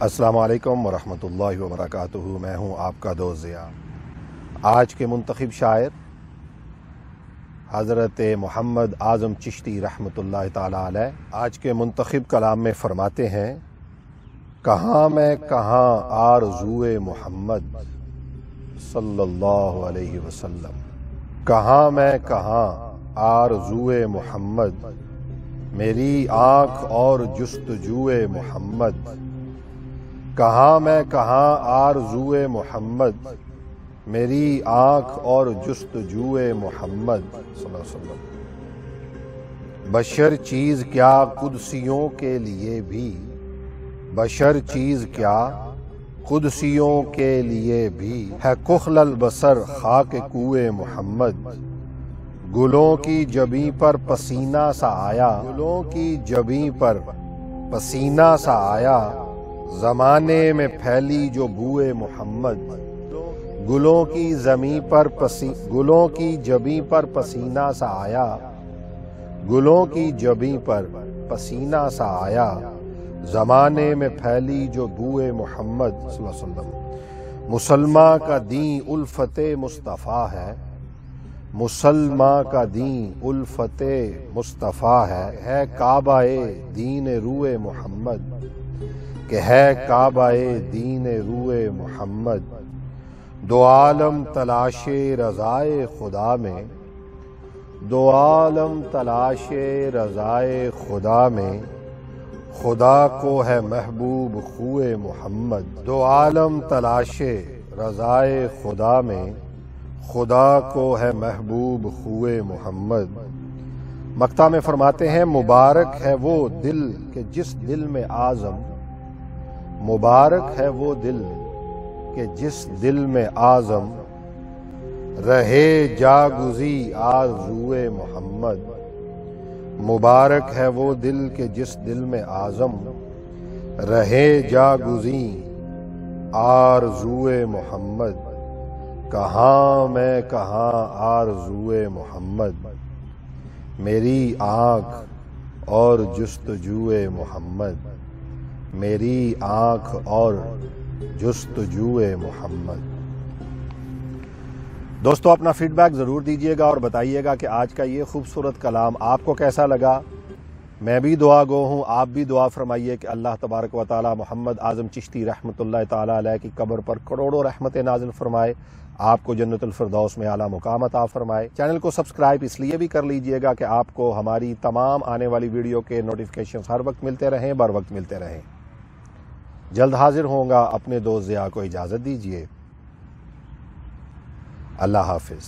السلام علیکم ورحمۃ وبرکاتہ۔ میں ہوں آپ کا دوست ضیاء۔ آج کے منتخب شاعر حضرت محمد اعظم چشتی رحمۃ اللہ تعالی علیہ آج کے منتخب کلام میں فرماتے ہیں: کہاں میں کہاں آرزوئے محمد صلی اللہ علیہ وسلم، کہاں میں کہاں آرزوئے محمد، میری آنکھ اور جستجوئے محمد، کہاں میں کہاں آرزوئے محمد، میری آنکھ اور جستجوئے محمد صلی اللہ علیہ وسلم۔ بشر چیز کیا قدسیوں کے لیے بھی، بشر چیز کیا قدسیوں کے لیے بھی، ہے کحل البصر خاک کوئے محمد، گلوں کی جبیں پر پسینہ سا آیا، گلوں کی جبیں پر پسینہ سا آیا، زمانے میں پھیلی جو بوئے محمد، گلوں کی زمیں پر گلوں کی جبیں پر پسینہ سا آیا، گلوں کی جبیں پر پسینہ سا آیا، زمانے میں پھیلی جو بوئے محمد صلی اللہ علیہ وسلم۔ مسلماں کا دین الفت مصطفیٰ ہے، مسلماں کا دین الفت مصطفیٰ ہے کعبہ دین روئے محمد، کہ ہے کعبہ دین روئے محمد، دو عالم تلاش رضائے خدا میں، دو عالم تلاش رضائے خدا میں، خدا کو ہے محبوب خوئے محمد، دو عالم تلاش رضائے خدا میں، خدا کو ہے محبوب خوئے محمد۔ مقطع میں فرماتے ہیں: مبارک ہے وہ دل کہ جس دل میں اعظم، مبارک ہے وہ دل کہ جس دل میں اعظم، رہے جاگزی آرزوئے محمد، مبارک ہے وہ دل کہ جس دل میں اعظم، رہے جاگزی آرزوئے محمد، کہاں میں کہاں آرزوئے محمد، میری آنکھ اور جستجوئے محمد، میری آنکھ اور جستجوئے محمد۔ دوستو، اپنا فیڈ بیک ضرور دیجیے گا اور بتائیے گا کہ آج کا یہ خوبصورت کلام آپ کو کیسا لگا۔ میں بھی دعا گو ہوں، آپ بھی دعا فرمائیے کہ اللہ تبارک و تعالی محمد اعظم چشتی رحمۃ اللہ تعالی علیہ کی قبر پر کروڑوں رحمت نازل فرمائے، آپ کو جنت الفردوس میں اعلیٰ مقام عطا فرمائے۔ چینل کو سبسکرائب اس لیے بھی کر لیجئے گا کہ آپ کو ہماری تمام آنے والی ویڈیو کے نوٹیفیکیشنز ہر وقت ملتے رہیں، بر وقت ملتے رہیں۔ جلد حاضر ہوں گا، اپنے دوست ضیاء کو اجازت دیجیے۔ اللہ حافظ۔